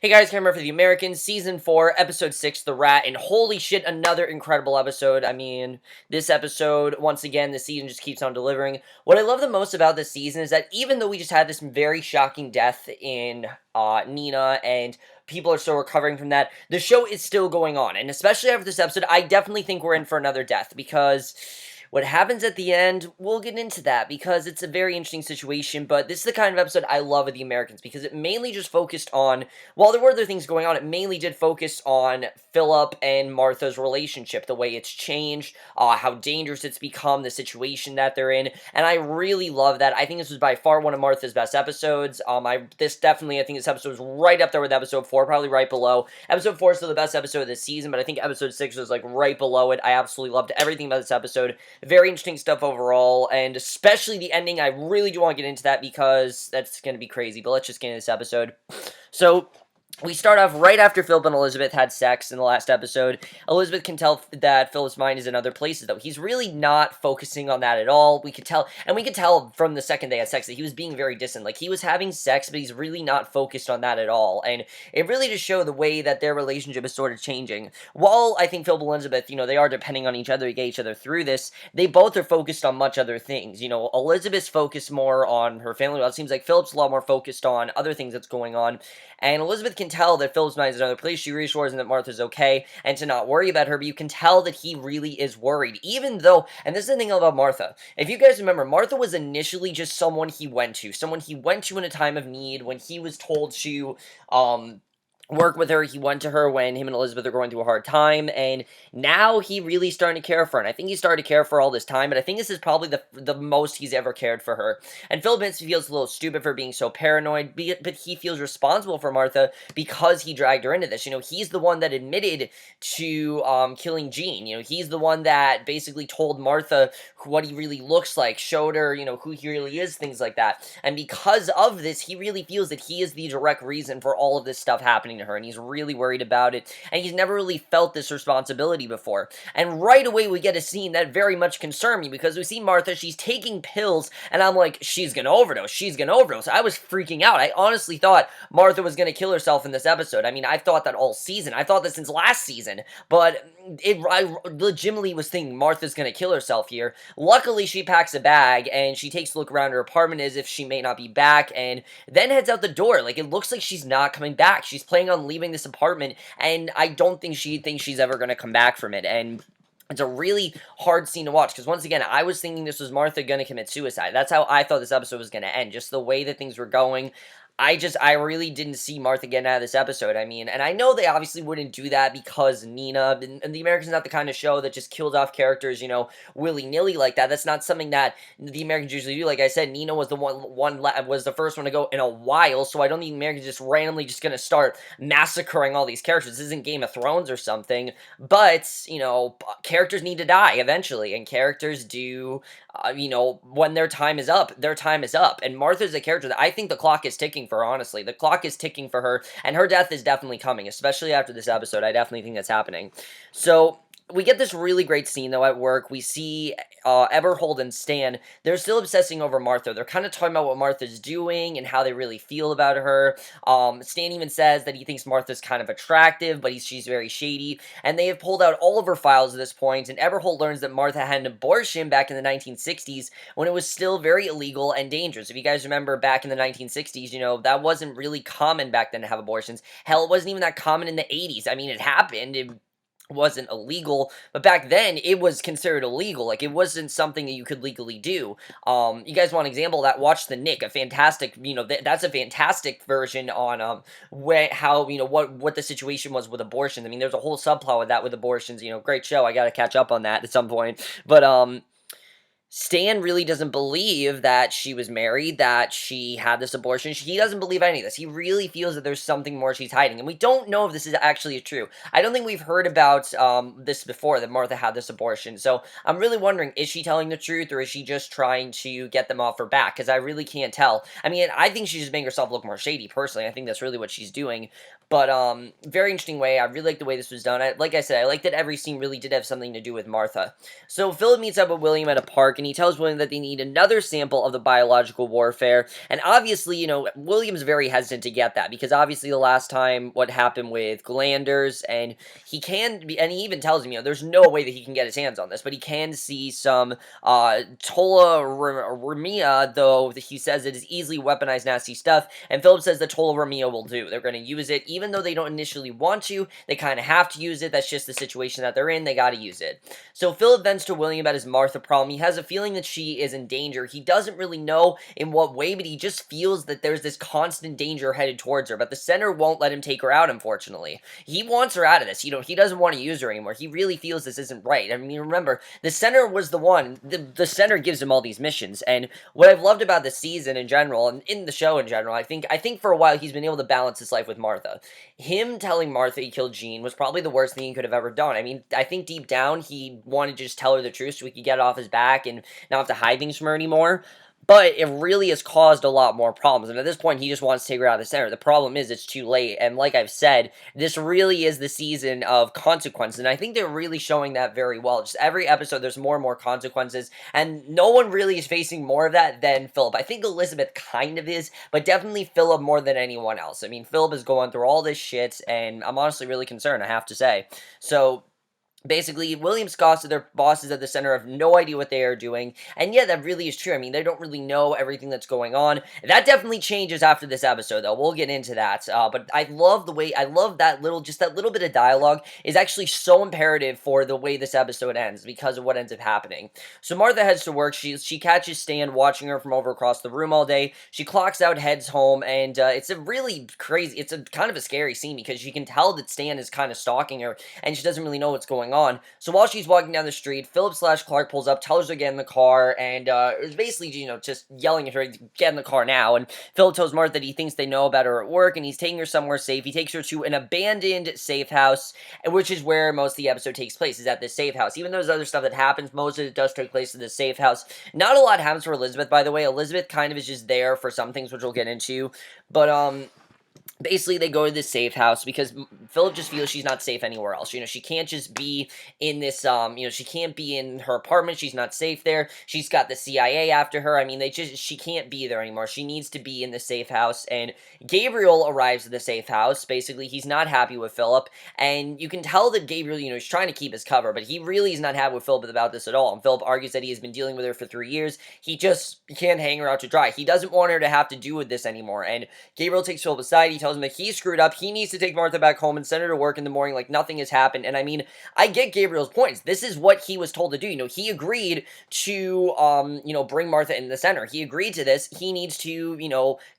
Hey guys, Cameron for the Americans, Season 4, Episode 6, The Rat, and holy shit, another incredible episode. I mean, this episode, once again, the season just keeps on delivering. What I love the most about this season is that even though we just had this very shocking death in Nina, and people are still recovering from that, the show is still going on, and especially after this episode, I definitely think we're in for another death, because what happens at the end, we'll get into that, because it's a very interesting situation, but this is the kind of episode I love of the Americans, because it mainly just focused on, while there were other things going on, it mainly did focus on Phillip and Martha's relationship, the way it's changed, how dangerous it's become, the situation that they're in, and I really love that. I think this was by far one of Martha's best episodes. I think this episode was right up there with episode 4, probably right below. Episode 4 is still the best episode of the season, but I think episode 6 was, like, right below it. I absolutely loved everything about this episode. Very interesting stuff overall, and especially the ending. I really do want to get into that because that's going to be crazy, but let's just get into this episode. So, we start off right after Philip and Elizabeth had sex in the last episode. Elizabeth can tell that Philip's mind is in other places, though. He's really not focusing on that at all. We could tell from the second they had sex that he was being very distant. Like, he was having sex, but he's really not focused on that at all. And it really just showed the way that their relationship is sort of changing. While I think Philip and Elizabeth, they are depending on each other to get each other through this, they both are focused on much other things. Elizabeth's focused more on her family. Well, it seems like Philip's a lot more focused on other things that's going on. And Elizabeth can tell that Philip's mind is in another place. She reassures him that Martha's okay and to not worry about her, but you can tell that he really is worried. Even though, and this is the thing about Martha, if you guys remember, Martha was initially just someone he went to in a time of need. When he was told to, work with her, he went to her when him and Elizabeth are going through a hard time, and now he really starting to care for her, and I think he started to care for her all this time, but I think this is probably the most he's ever cared for her. And Philip feels a little stupid for being so paranoid, but he feels responsible for Martha because he dragged her into this. He's the one that admitted to killing Jean. He's the one that basically told Martha what he really looks like, showed her, who he really is, things like that. And because of this, he really feels that he is the direct reason for all of this stuff happening to her, and he's really worried about it, and he's never really felt this responsibility before. And right away, we get a scene that very much concerned me, because we see Martha, she's taking pills, and I'm like, she's gonna overdose. I was freaking out. I honestly thought Martha was gonna kill herself in this episode. I mean, I've thought that all season. I thought that since last season, but I legitimately was thinking Martha's gonna kill herself here. Luckily, she packs a bag, and she takes a look around her apartment as if she may not be back, and then heads out the door. Like, it looks like she's not coming back. She's planning on leaving this apartment, and I don't think she thinks she's ever gonna come back from it, and it's a really hard scene to watch, because once again, I was thinking this was Martha gonna commit suicide. That's how I thought this episode was gonna end, just the way that things were going. I really didn't see Martha getting out of this episode. I mean, and I know they obviously wouldn't do that because Nina, and the Americans not the kind of show that just kills off characters, willy-nilly like that. That's not something that the Americans usually do. Like I said, Nina was was the first one to go in a while, so I don't think the Americans just randomly just gonna start massacring all these characters. This isn't Game of Thrones or something, but, characters need to die eventually, and characters do, when their time is up, and Martha's a character that I think the clock is ticking for, honestly. The clock is ticking for her, and her death is definitely coming, especially after this episode. I definitely think that's happening. So, we get this really great scene, though, at work. We see Everhold and Stan. They're still obsessing over Martha. They're kind of talking about what Martha's doing and how they really feel about her. Stan even says that he thinks Martha's kind of attractive, but she's very shady. And they have pulled out all of her files at this point, and Everhold learns that Martha had an abortion back in the 1960s when it was still very illegal and dangerous. If you guys remember back in the 1960s, that wasn't really common back then to have abortions. Hell, it wasn't even that common in the 80s. I mean, it happened. It wasn't illegal, but back then it was considered illegal. Like, it wasn't something that you could legally do. You guys want an example of that? Watch The Nick, a fantastic, that's a fantastic version on what the situation was with abortions. I mean, there's a whole subplot with that with abortions. Great show. I gotta catch up on that at some point. But Stan really doesn't believe that she was married, that she had this abortion. He doesn't believe any of this. He really feels that there's something more she's hiding. And we don't know if this is actually true. I don't think we've heard about this before, that Martha had this abortion. So I'm really wondering, is she telling the truth, or is she just trying to get them off her back? Because I really can't tell. I mean, I think she's just making herself look more shady, personally. I think that's really what she's doing. But, very interesting way. I really like the way this was done. Like I said, I like that every scene really did have something to do with Martha. So Phillip meets up with William at a park, and and he tells William that they need another sample of the biological warfare, and obviously, William's very hesitant to get that, because obviously the last time what happened with glanders, and and he even tells him, there's no way that he can get his hands on this, but he can see some Tola though he says it is easily weaponized nasty stuff, and Phillip says that Tola will do. They're going to use it, even though they don't initially want to, they kind of have to use it. That's just the situation that they're in, they got to use it. So Phillip vents to William about his Martha problem. He has a feeling that she is in danger. He doesn't really know in what way, but he just feels that there's this constant danger headed towards her, but the center won't let him take her out, unfortunately. He wants her out of this. He doesn't want to use her anymore. He really feels this isn't right. I mean, remember, the center was the one. The center gives him all these missions, and what I've loved about the season in general, and in the show in general, I think for a while he's been able to balance his life with Martha. Him telling Martha he killed Jean was probably the worst thing he could have ever done. I mean, I think deep down he wanted to just tell her the truth so he could get it off his back and not have to hide things from her anymore. But it really has caused a lot more problems, and at this point, he just wants to take her out of the center. The problem is, it's too late, and like I've said, this really is the season of consequences, and I think they're really showing that very well. Just every episode, there's more and more consequences, and no one really is facing more of that than Phillip. I think Elizabeth kind of is, but definitely Phillip more than anyone else. I mean, Phillip is going through all this shit, and I'm honestly really concerned, I have to say. So basically, William Scott's their bosses at the center have no idea what they are doing, and yeah, that really is true. I mean, they don't really know everything that's going on. That definitely changes after this episode, though. We'll get into that, but I love that little bit of dialogue is actually so imperative for the way this episode ends, because of what ends up happening. So Martha heads to work. She catches Stan watching her from over across the room all day. She clocks out, heads home, and it's a really crazy, it's a kind of a scary scene, because you can tell that Stan is kind of stalking her, and she doesn't really know what's going on. So while she's walking down the street, Phillip/Clark pulls up, tells her to get in the car, and it was basically, just yelling at her, get in the car now. And Phillip tells Martha that he thinks they know about her at work, and he's taking her somewhere safe. He takes her to an abandoned safe house, which is where most of the episode takes place, is at this safe house. Even though there's other stuff that happens, most of it does take place in this safe house. Not a lot happens for Elizabeth, by the way. Elizabeth kind of is just there for some things, which we'll get into. But, basically, they go to this safe house because Phillip just feels she's not safe anywhere else. She can't just be in this, she can't be in her apartment. She's not safe there. She's got the CIA after her. I mean, she can't be there anymore. She needs to be in the safe house, and Gabriel arrives at the safe house. Basically, he's not happy with Phillip, and you can tell that Gabriel, he's trying to keep his cover, but he really is not happy with Phillip about this at all, and Phillip argues that he has been dealing with her for 3 years. He just can't hang her out to dry. He doesn't want her to have to do with this anymore, and Gabriel takes Phillip aside. He tells him that he screwed up. He needs to take Martha back home and send her to work in the morning like nothing has happened. And I mean, I get Gabriel's points. This is what he was told to do. He agreed to, bring Martha in the center. He agreed to this. He needs to,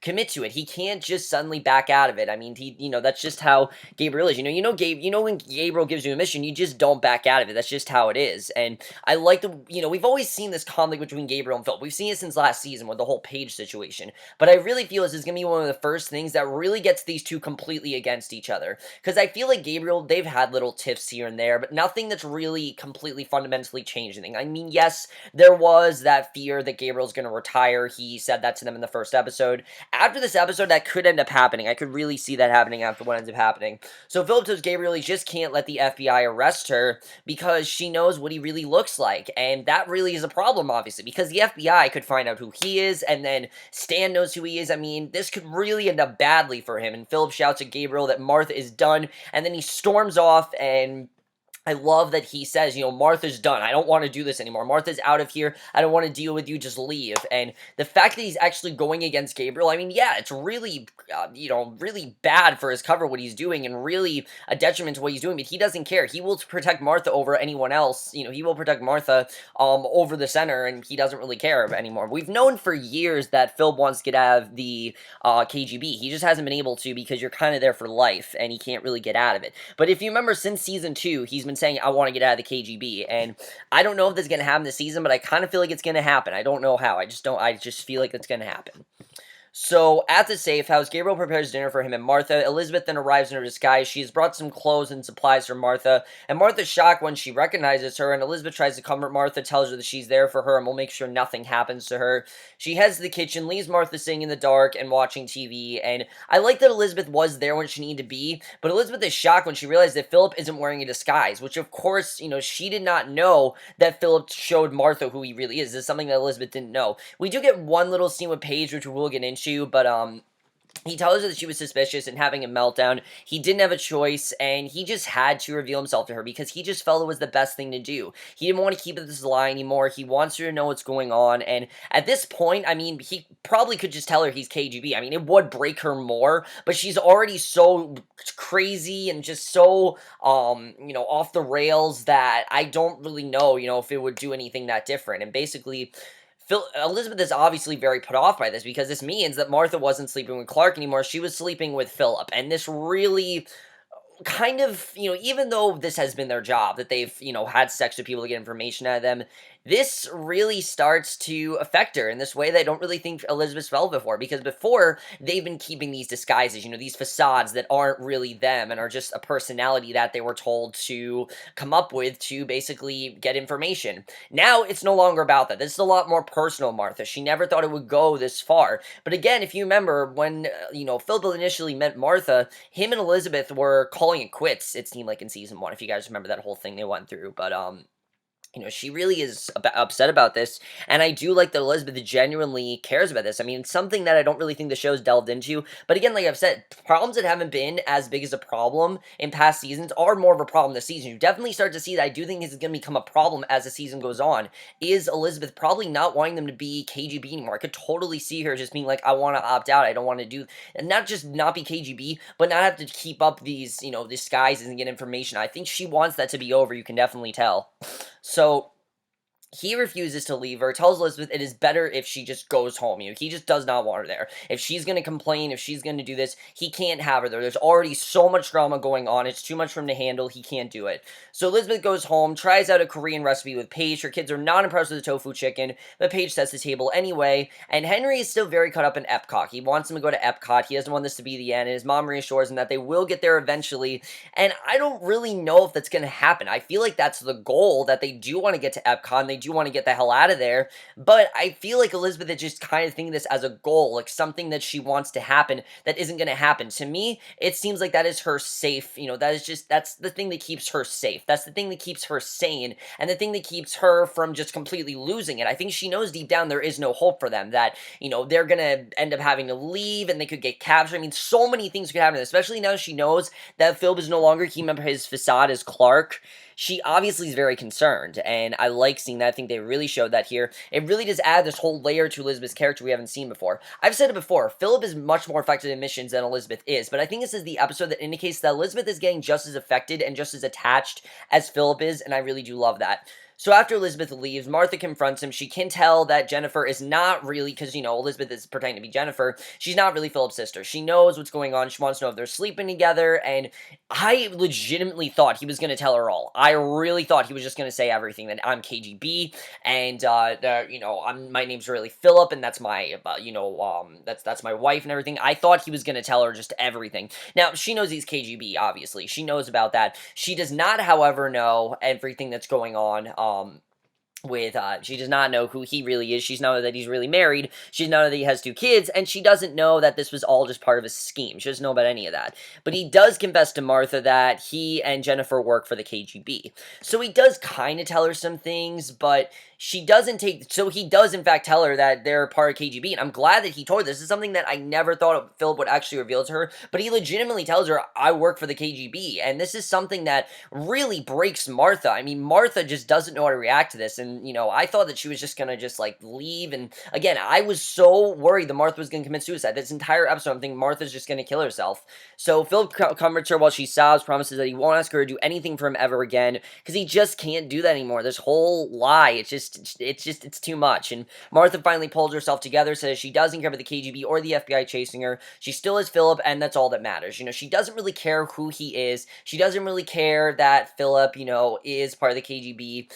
commit to it. He can't just suddenly back out of it. I mean, that's just how Gabriel is. When Gabriel gives you a mission, you just don't back out of it. That's just how it is. And I like we've always seen this conflict between Gabriel and Phillip. We've seen it since last season with the whole Paige situation. But I really feel this is going to be one of the first things that really gets these two completely against each other. Because I feel like Gabriel, they've had little tiffs here and there, but nothing that's really completely fundamentally changed anything. I mean, yes, there was that fear that Gabriel's going to retire. He said that to them in the first episode. After this episode, that could end up happening. I could really see that happening after what ends up happening. So Phillip tells Gabriel he just can't let the FBI arrest her because she knows what he really looks like. And that really is a problem, obviously, because the FBI could find out who he is, and then Stan knows who he is. I mean, this could really end up badly for him. And Phillip shouts at Gabriel that Martha is done, and then he storms off, and I love that he says, Martha's done. I don't want to do this anymore. Martha's out of here. I don't want to deal with you. Just leave. And the fact that he's actually going against Gabriel, I mean, yeah, it's really, really bad for his cover, what he's doing, and really a detriment to what he's doing, but he doesn't care. He will protect Martha over anyone else. He will protect Martha over the center, and he doesn't really care anymore. We've known for years that Phil wants to get out of the KGB. He just hasn't been able to because you're kind of there for life, and he can't really get out of it. But if you remember, since season 2, he's been saying, I want to get out of the KGB, and I don't know if this is going to happen this season, but I kind of feel like it's going to happen. I don't know how. I just feel like it's going to happen. So, at the safe house, Gabriel prepares dinner for him and Martha. Elizabeth then arrives in her disguise. She has brought some clothes and supplies for Martha, and Martha's shocked when she recognizes her, and Elizabeth tries to comfort Martha, tells her that she's there for her and will make sure nothing happens to her. She heads to the kitchen, leaves Martha sitting in the dark and watching TV, and I like that Elizabeth was there when she needed to be, but Elizabeth is shocked when she realizes that Phillip isn't wearing a disguise, which of course, she did not know that Phillip showed Martha who he really is. This is something that Elizabeth didn't know. We do get one little scene with Paige, which we will get into, but he tells her that she was suspicious and having a meltdown. He didn't have a choice, and he just had to reveal himself to her because he just felt it was the best thing to do. He didn't want to keep this lie anymore. He wants her to know what's going on, and at this point, I mean, he probably could just tell her he's KGB. I mean, it would break her more, but she's already so crazy and just so, off the rails that I don't really know, if it would do anything that different. And basically, Elizabeth is obviously very put off by this because this means that Martha wasn't sleeping with Clark anymore. She was sleeping with Phillip. And this really kind of, even though this has been their job, that they've, had sex with people to get information out of them, this really starts to affect her in this way that I don't really think Elizabeth felt before, because before, they've been keeping these disguises, these facades that aren't really them and are just a personality that they were told to come up with to basically get information. Now, it's no longer about that. This is a lot more personal, Martha. She never thought it would go this far. But again, if you remember, when, Philip initially met Martha, him and Elizabeth were calling it quits, it seemed like in season 1, if you guys remember that whole thing they went through. But, she really is upset about this, and I do like that Elizabeth genuinely cares about this. I mean, it's something that I don't really think the show's delved into, but again, like I've said, problems that haven't been as big as a problem in past seasons are more of a problem this season. You definitely start to see that. I do think this is going to become a problem as the season goes on, is Elizabeth probably not wanting them to be KGB anymore. I could totally see her just being like, I want to opt out, I don't want to do, and not just not be KGB, but not have to keep up these, disguises and get information. I think she wants that to be over, you can definitely tell. So, he refuses to leave her, tells Elizabeth it is better if she just goes home. He just does not want her there. If she's going to complain, if she's going to do this, he can't have her there. There's already so much drama going on. It's too much for him to handle. He can't do it. So Elizabeth goes home, tries out a Korean recipe with Paige. Her kids are not impressed with the tofu chicken, but Paige sets the table anyway. And Henry is still very caught up in Epcot. He wants him to go to Epcot. He doesn't want this to be the end. And his mom reassures him that they will get there eventually. And I don't really know if that's going to happen. I feel like that's the goal, that they do want to get to Epcot and they do want to get the hell out of there, but I feel like Elizabeth is just kind of thinking this as a goal, like something that she wants to happen that isn't going to happen. To me, it seems like that is her safe, that's the thing that keeps her safe. That's the thing that keeps her sane, and the thing that keeps her from just completely losing it. I think she knows deep down there is no hope for them, that, they're going to end up having to leave and they could get captured. I mean, so many things could happen, especially now she knows that Philip is no longer keeping up his facade as Clark. She obviously is very concerned, and I like seeing that. I think they really showed that here. It really does add this whole layer to Elizabeth's character we haven't seen before. I've said it before, Philip is much more affected in missions than Elizabeth is, but I think this is the episode that indicates that Elizabeth is getting just as affected and just as attached as Philip is, and I really do love that. So after Elizabeth leaves, Martha confronts him. She can tell that Jennifer is not really, because, Elizabeth is pretending to be Jennifer, she's not really Philip's sister. She knows what's going on. She wants to know if they're sleeping together, and I legitimately thought he was going to tell her all. I really thought he was just going to say everything, that I'm KGB, and, my name's really Phillip, and that's my, that's my wife and everything. I thought he was going to tell her just everything. Now, she knows he's KGB, obviously. She knows about that. She does not, however, know everything that's going on, she does not know who he really is. She doesn't know that he's really married. She doesn't know that he has 2 kids, and she doesn't know that this was all just part of his scheme. She doesn't know about any of that. But he does confess to Martha that he and Jennifer work for the KGB. So he does kind of tell her some things, but he does in fact tell her that they're part of KGB, and I'm glad that he told her. This is something that I never thought Philip would actually reveal to her, but he legitimately tells her, I work for the KGB, and this is something that really breaks Martha. I mean, Martha just doesn't know how to react to this, and, I thought that she was just gonna just, leave, and again, I was so worried that Martha was gonna commit suicide. This entire episode, I'm thinking Martha's just gonna kill herself. So Philip comforts her while she sobs, promises that he won't ask her to do anything for him ever again, because he just can't do that anymore. This whole lie, it's too much. And Martha finally pulls herself together, says she doesn't care about the KGB or the FBI chasing her. She still is Philip, and that's all that matters. She doesn't really care who he is. She doesn't really care that Philip, is part of the KGB.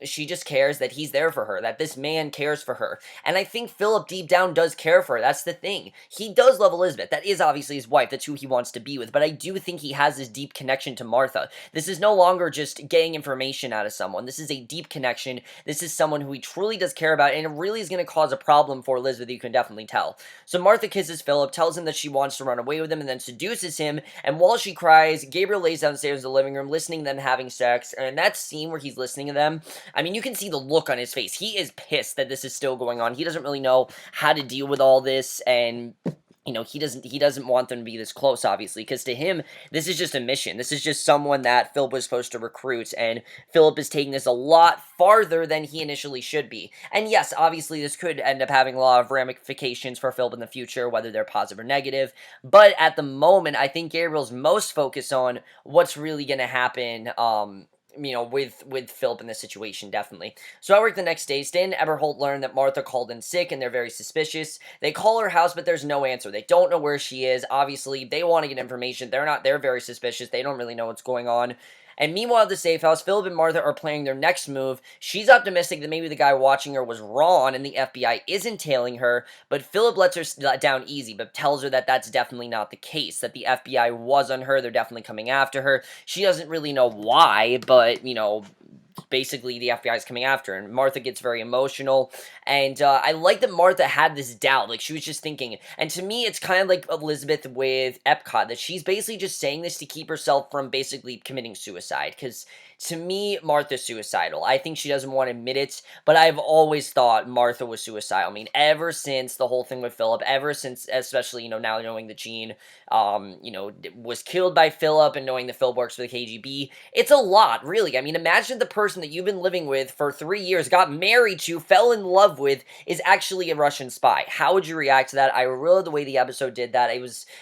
she just cares that he's there for her, that this man cares for her. And I think Phillip deep down does care for her. That's the thing. He does love Elizabeth. That is obviously his wife. That's who he wants to be with. But I do think he has this deep connection to Martha. This is no longer just getting information out of someone. This is a deep connection. This is someone who he truly does care about, and it really is going to cause a problem for Elizabeth, you can definitely tell. So Martha kisses Phillip, tells him that she wants to run away with him, and then seduces him. And while she cries, Gabriel lays downstairs in the living room, listening to them having sex. And in that scene where he's listening to them, I mean, you can see the look on his face. He is pissed that this is still going on. He doesn't really know how to deal with all this, and he doesn't want them to be this close, obviously, because to him, this is just a mission. This is just someone that Philip was supposed to recruit, and Philip is taking this a lot farther than he initially should be. And yes, obviously, this could end up having a lot of ramifications for Philip in the future, whether they're positive or negative, but at the moment, I think Gabriel's most focused on what's really going to happen, with Philip in this situation, definitely. So at work the next day, Stan and Eberholt learn that Martha called in sick, and they're very suspicious. They call her house, but there's no answer. They don't know where she is. Obviously, they want to get information. They're very suspicious. They don't really know what's going on. And meanwhile, at the safe house, Philip and Martha are planning their next move. She's optimistic that maybe the guy watching her was wrong and the FBI isn't tailing her, but Philip lets her down easy, but tells her that that's definitely not the case, that the FBI was on her, they're definitely coming after her. She doesn't really know why, but, basically the FBI is coming after her, and Martha gets very emotional, and I like that Martha had this doubt, like she was just thinking, and to me it's kind of like Elizabeth with Epcot, that she's basically just saying this to keep herself from basically committing suicide, because to me, Martha's suicidal. I think she doesn't want to admit it, but I've always thought Martha was suicidal. I mean, ever since the whole thing with Philip, ever since, especially, now knowing that Jean, was killed by Philip, and knowing that Philip works for the KGB, it's a lot, really. I mean, imagine the person that you've been living with for 3 years, got married to, fell in love with, is actually a Russian spy. How would you react to that? I really love the way the episode did that.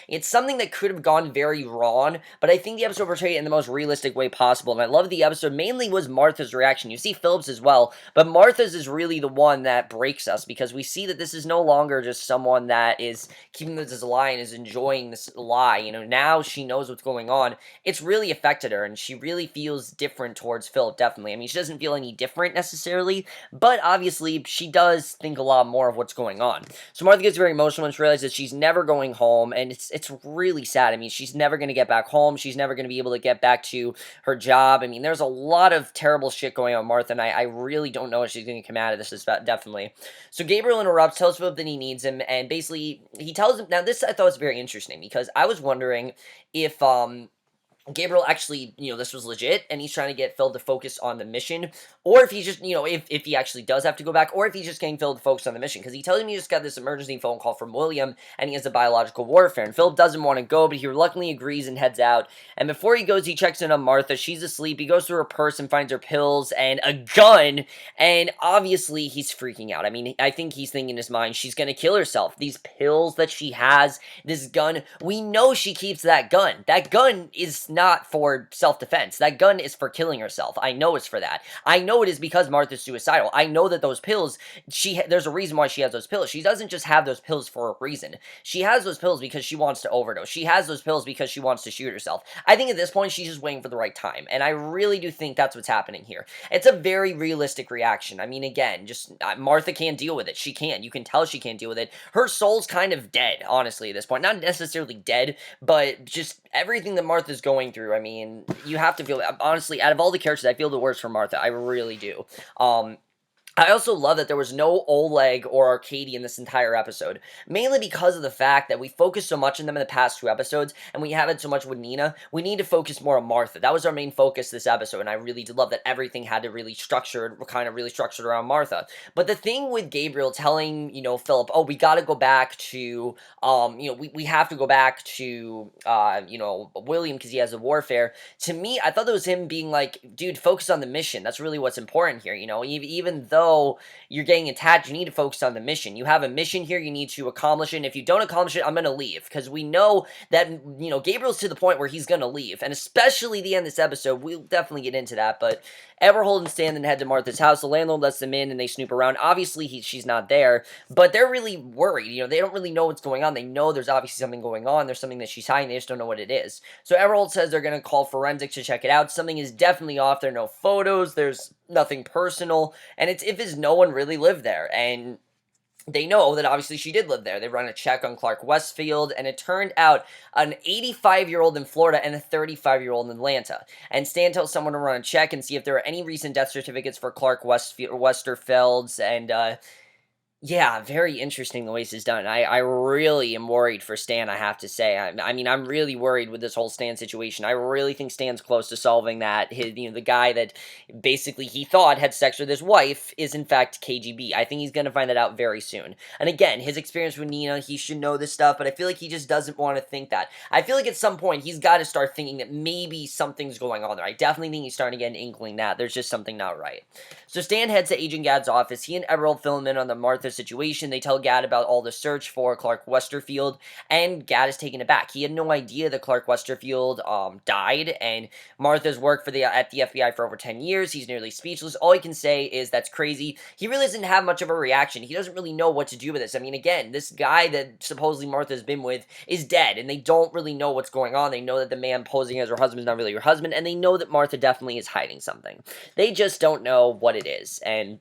It's something that could have gone very wrong, but I think the episode portrayed it in the most realistic way possible, and I love the episode mainly was Martha's reaction. You see Philip's as well, but Martha's is really the one that breaks us, because we see that this is no longer just someone that is keeping this as a lie and is enjoying this lie. Now she knows what's going on. It's really affected her, and she really feels different towards Philip, definitely. I mean, she doesn't feel any different necessarily, but obviously she does think a lot more of what's going on. So Martha gets very emotional when she realizes she's never going home, and it's really sad. I mean, she's never going to get back home. She's never going to be able to get back to her job. I mean, there's a lot of terrible shit going on with Martha, and I really don't know if she's going to come out of this, definitely. So Gabriel interrupts, tells Philip that he needs him, and basically he tells him, now this I thought was very interesting, because I was wondering if, Gabriel actually, this was legit, and he's trying to get Phil to focus on the mission, or if he's just, if he actually does have to go back, or if he's just getting Phil to focus on the mission, because he tells him he just got this emergency phone call from William, and he has a biological warfare, and Philip doesn't want to go, but he reluctantly agrees and heads out, and before he goes, he checks in on Martha. She's asleep. He goes through her purse and finds her pills and a gun, and obviously he's freaking out. I mean, I think he's thinking in his mind, she's gonna kill herself. These pills that she has, this gun, we know she keeps that gun. That gun is not for self-defense. That gun is for killing herself. I know it's for that. I know it is because Martha's suicidal. I know that those pills, there's a reason why she has those pills. She doesn't just have those pills for a reason. She has those pills because she wants to overdose. She has those pills because she wants to shoot herself. I think at this point, she's just waiting for the right time, and I really do think that's what's happening here. It's a very realistic reaction. I mean, again, just Martha can't deal with it. She can't. You can tell she can't deal with it. Her soul's kind of dead, honestly, at this point. Not necessarily dead, but just everything that Martha's going through. I mean, you have to feel, honestly, out of all the characters, I feel the worst for Martha. I really do. I also love that there was no Oleg or Arcady in this entire episode, mainly because of the fact that we focused so much on them in the past 2 episodes, and we haven't so much with Nina. We need to focus more on Martha. That was our main focus this episode, and I really did love that everything had to really really structured around Martha. But the thing with Gabriel telling, Philip, oh, we gotta go back to, we have to go back to, William because he has a warfare, to me, I thought that was him being like, dude, focus on the mission. That's really what's important here, even though you're getting attached, you need to focus on the mission. You have a mission here, you need to accomplish it, and if you don't accomplish it, I'm going to leave, because we know that, Gabriel's to the point where he's going to leave, and especially the end of this episode, we'll definitely get into that, but Everhold and Stan then head to Martha's house. The landlord lets them in, and they snoop around. Obviously, she's not there, but they're really worried, they don't really know what's going on. They know there's obviously something going on, there's something that she's hiding, they just don't know what it is. So Everhold says they're going to call forensics to check it out. Something is definitely off, there are no photos, there's nothing personal, and it's if his no one really lived there, and they know that obviously she did live there. They run a check on Clark Westfield, and it turned out an 85-year-old in Florida and a 35-year-old in Atlanta. And Stan tells someone to run a check and see if there are any recent death certificates for Clark Westerfelds, and yeah, very interesting the way this is done. I really am worried for Stan, I have to say. I mean, I'm really worried with this whole Stan situation. I really think Stan's close to solving that. The guy that basically he thought had sex with his wife is in fact KGB. I think he's going to find that out very soon. And again, his experience with Nina, he should know this stuff, but I feel like he just doesn't want to think that. I feel like at some point he's got to start thinking that maybe something's going on there. I definitely think he's starting to get an inkling that there's just something not right. So Stan heads to Agent Gadd's office. He and Gabriel fill him in on the Martha situation. They tell Gadd about all the search for Clark Westerfield, and Gadd is taken aback. He had no idea that Clark Westerfield died, and Martha's worked at the FBI for over 10 years. He's nearly speechless. All he can say is, that's crazy. He really doesn't have much of a reaction. He doesn't really know what to do with this. I mean, again, this guy that supposedly Martha's been with is dead, and they don't really know what's going on. They know that the man posing as her husband is not really her husband, and they know that Martha definitely is hiding something. They just don't know what it is, and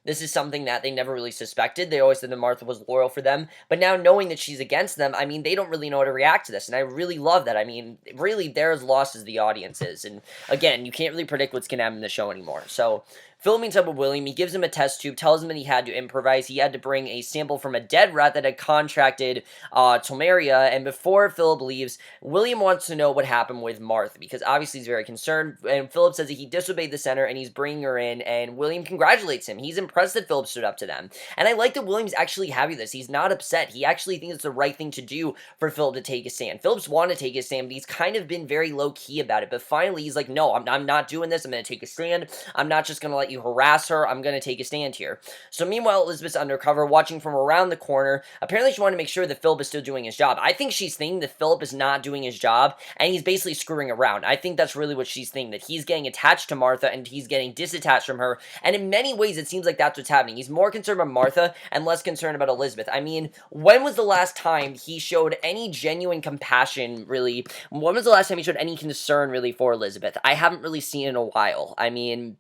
this is something that they never really suspected. They always said that Martha was loyal for them, but now knowing that she's against them, I mean, they don't really know how to react to this, and I really love that. I mean, really, they're as lost as the audience is, and again, you can't really predict what's going to happen in the show anymore. So Phil meets up with William. He gives him a test tube, tells him that he had to improvise. He had to bring a sample from a dead rat that had contracted Tomeria, and before Philip leaves, William wants to know what happened with Martha, because obviously he's very concerned, and Philip says that he disobeyed the center, and he's bringing her in, and William congratulates him. He's impressed that Philip stood up to them, and I like that William's actually happy with this. He's not upset. He actually thinks it's the right thing to do for Philip to take a stand. Philip's wanted to take a stand, but he's kind of been very low-key about it, but finally he's like, no, I'm not doing this. I'm going to take a stand. I'm not just going to let you harass her. I'm going to take a stand here. So meanwhile, Elizabeth's undercover, watching from around the corner. Apparently she wanted to make sure that Philip is still doing his job. I think she's thinking that Philip is not doing his job, and he's basically screwing around. I think that's really what she's thinking, that he's getting attached to Martha, and he's getting disattached from her, and in many ways, it seems like that's what's happening. He's more concerned about Martha, and less concerned about Elizabeth. I mean, when was the last time he showed any genuine compassion, really? When was the last time he showed any concern, really, for Elizabeth? I haven't really seen in a while. I mean,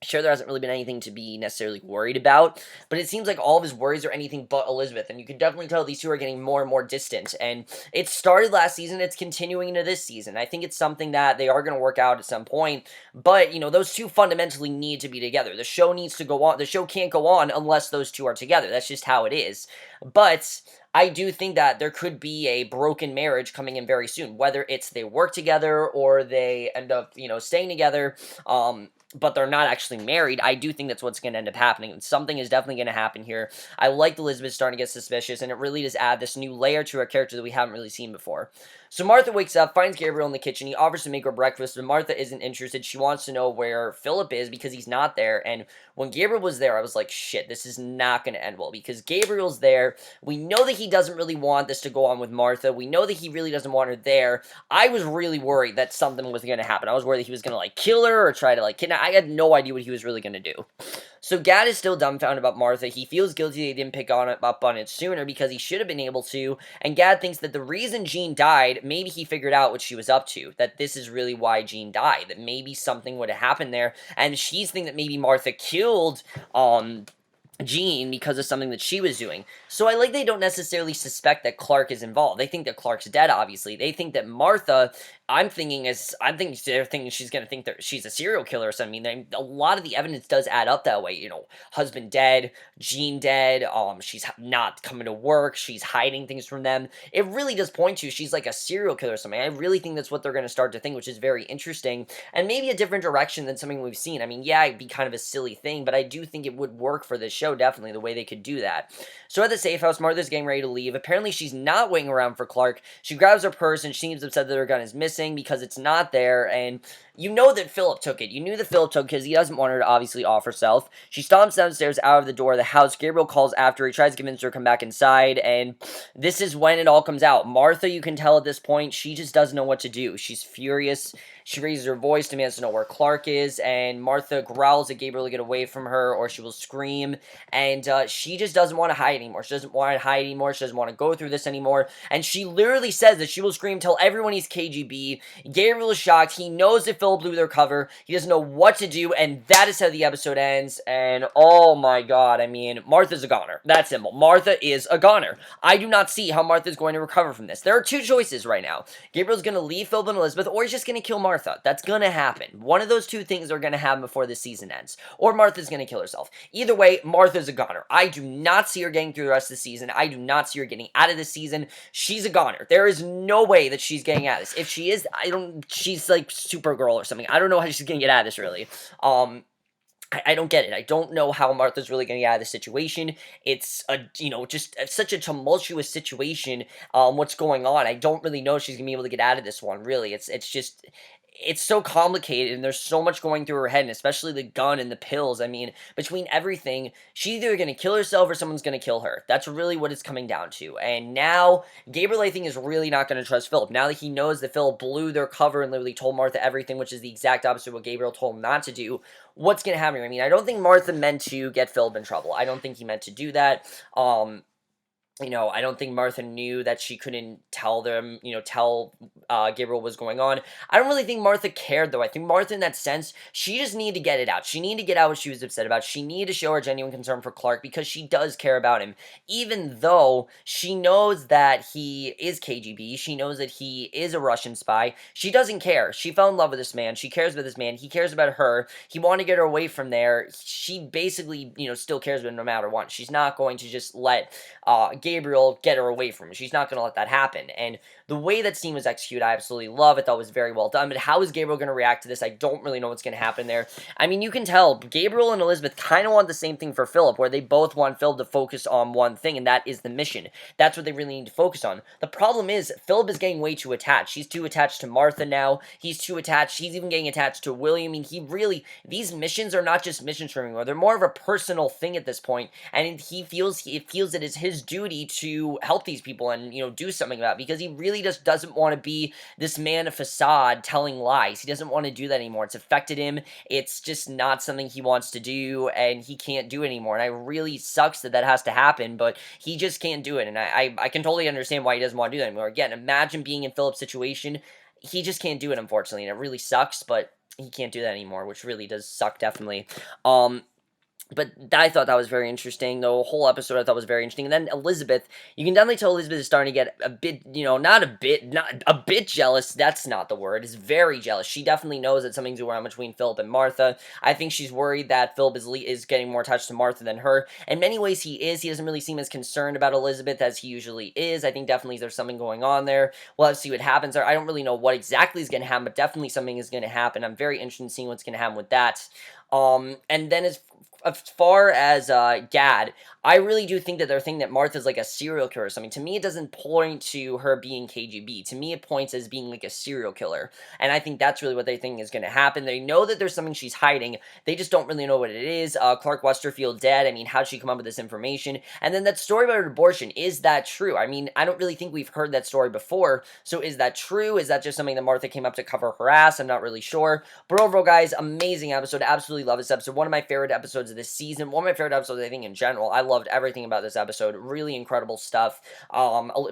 sure, there hasn't really been anything to be necessarily worried about, but it seems like all of his worries are anything but Elizabeth, and you can definitely tell these two are getting more and more distant, and it started last season, it's continuing into this season. I think it's something that they are going to work out at some point, but, you know, those two fundamentally need to be together. The show needs to go on. The show can't go on unless those two are together. That's just how it is. But I do think that there could be a broken marriage coming in very soon, whether it's they work together or they end up, you know, staying together, but they're not actually married. I do think that's what's going to end up happening. Something is definitely going to happen here. I like Elizabeth starting to get suspicious, and it really does add this new layer to her character that we haven't really seen before. So Martha wakes up, finds Gabriel in the kitchen. He offers to make her breakfast, but Martha isn't interested. She wants to know where Philip is because he's not there. And when Gabriel was there, I was like, shit, this is not going to end well, because Gabriel's there. We know that he doesn't really want this to go on with Martha. We know that he really doesn't want her there. I was really worried that something was going to happen. I was worried that he was going to, like, kill her or try to, like, kidnap. I had no idea what he was really going to do. So Gadd is still dumbfounded about Martha. He feels guilty they didn't pick up on it sooner because he should have been able to, and Gadd thinks that the reason Jean died, maybe he figured out what she was up to, that this is really why Jean died, that maybe something would have happened there, and she's thinking that maybe Martha killed, Jean because of something that she was doing. So I like they don't necessarily suspect that Clark is involved. They think that Clark's dead, obviously. They think that Martha, they're thinking she's going to think that she's a serial killer or something. I mean, a lot of the evidence does add up that way. You know, husband dead, Jean dead, she's not coming to work, she's hiding things from them. It really does point to she's like a serial killer or something. I really think that's what they're going to start to think, which is very interesting, and maybe a different direction than something we've seen. I mean, yeah, it'd be kind of a silly thing, but I do think it would work for this show, definitely, the way they could do that. So at the safe house, Martha's getting ready to leave. Apparently, she's not waiting around for Clark. She grabs her purse, and she seems upset that her gun is missing because it's not there, and you know that Phillip took it. You knew that Phillip took it because he doesn't want her to obviously off herself. She stomps downstairs out of the door of the house. Gabriel calls after. He tries to convince her to come back inside, and this is when it all comes out. Martha, you can tell at this point, she just doesn't know what to do. She's furious. She raises her voice, demands to know where Clark is, and Martha growls at Gabriel to get away from her or she will scream. and she just doesn't want to hide anymore. She doesn't want to hide anymore. She doesn't want to go through this anymore, and she literally says that she will scream, tell everyone he's KGB. Gabriel is shocked. He knows that Phillip blew their cover. He doesn't know what to do, and that is how the episode ends. And oh my god, I mean, Martha's a goner. That's simple. Martha is a goner. I do not see how Martha's going to recover from this. There are two choices right now. Gabriel's going to leave Phillip and Elizabeth, or he's just going to kill Martha. That's going to happen. One of those two things are going to happen before the season ends. Or Martha's going to kill herself. Either way, Martha's a goner. I do not see her getting through the rest of the season. I do not see her getting out of the season. She's a goner. There is no way that she's getting out of this. If she is, she's like Supergirl or something. I don't know how she's going to get out of this, really. I don't get it. I don't know how Martha's really going to get out of the situation. It's just such a tumultuous situation. What's going on? I don't really know if she's going to be able to get out of this one, really. It's so complicated, and there's so much going through her head, and especially the gun and the pills. I mean, between everything, she's either going to kill herself or someone's going to kill her. That's really what it's coming down to. And now, Gabriel, I think, is really not going to trust Phillip. Now that he knows that Phillip blew their cover and literally told Martha everything, which is the exact opposite of what Gabriel told him not to do, what's going to happen? I mean, I don't think Martha meant to get Phillip in trouble. I don't think he meant to do that. I don't think Martha knew that she couldn't tell them, tell Gabriel what was going on. I don't really think Martha cared, though. I think Martha, in that sense, she just needed to get it out. She needed to get out what she was upset about. She needed to show her genuine concern for Clark because she does care about him. Even though she knows that he is KGB, she knows that he is a Russian spy, she doesn't care. She fell in love with this man. She cares about this man. He cares about her. He wanted to get her away from there. She basically, still cares about him no matter what. She's not going to just let Gabriel get her away from him. She's not going to let that happen. And the way that scene was executed, I absolutely love it. That was very well done. But how is Gabriel going to react to this? I don't really know what's going to happen there. I mean, you can tell Gabriel and Elizabeth kind of want the same thing for Phillip, where they both want Phillip to focus on one thing, and that is the mission. That's what they really need to focus on. The problem is, Phillip is getting way too attached. He's too attached to Martha now. He's too attached. He's even getting attached to William. I mean, these missions are not just missions for him anymore. They're more of a personal thing at this point, and he feels it is his duty to help these people and, do something about it, because he really just doesn't want to be this man of facade telling lies. He doesn't want to do that anymore. It's affected him. It's just not something he wants to do, and he can't do it anymore. And it really sucks that has to happen, but he just can't do it. And I can totally understand why he doesn't want to do that anymore. Again, imagine being in Phillip's situation. He just can't do it, unfortunately, and it really sucks, but he can't do that anymore, which really does suck, definitely. But I thought that was very interesting. The whole episode I thought was very interesting. And then Elizabeth, you can definitely tell Elizabeth is starting to get a bit, not a bit jealous. That's not the word. Is very jealous. She definitely knows that something's going on between Phillip and Martha. I think she's worried that Phillip is getting more attached to Martha than her. In many ways, he is. He doesn't really seem as concerned about Elizabeth as he usually is. I think definitely there's something going on there. We'll have to see what happens there. I don't really know what exactly is going to happen, but definitely something is going to happen. I'm very interested in seeing what's going to happen with that. And then as far as Gadd, I really do think that they're thinking that Martha's like a serial killer or something. To me, it doesn't point to her being KGB. To me, it points as being like a serial killer. And I think that's really what they think is going to happen. They know that there's something she's hiding. They just don't really know what it is. Clark Westerfield dead. I mean, how'd she come up with this information? And then that story about her abortion, is that true? I mean, I don't really think we've heard that story before. So is that true? Is that just something that Martha came up to cover her ass? I'm not really sure. But overall, guys, amazing episode. Absolutely love this episode. One of my favorite episodes of this season. One of my favorite episodes, I think, in general. I loved everything about this episode. Really incredible stuff.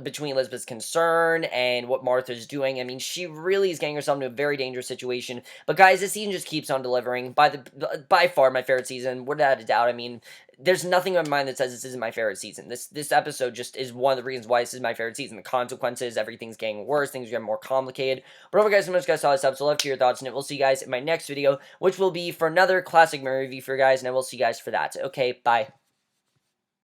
Between Elizabeth's concern and what Martha's doing. I mean, she really is getting herself into a very dangerous situation. But guys, this season just keeps on delivering. By far my favorite season, without a doubt. I mean, there's nothing in my mind that says this isn't my favorite season. This episode just is one of the reasons why this is my favorite season. The consequences, everything's getting worse, things are getting more complicated. But overall, guys, so much guys saw this episode. Love to hear your thoughts on it. We'll see you guys in my next video, which will be for another classic movie review for you guys, and I will see you guys for that. Okay, bye.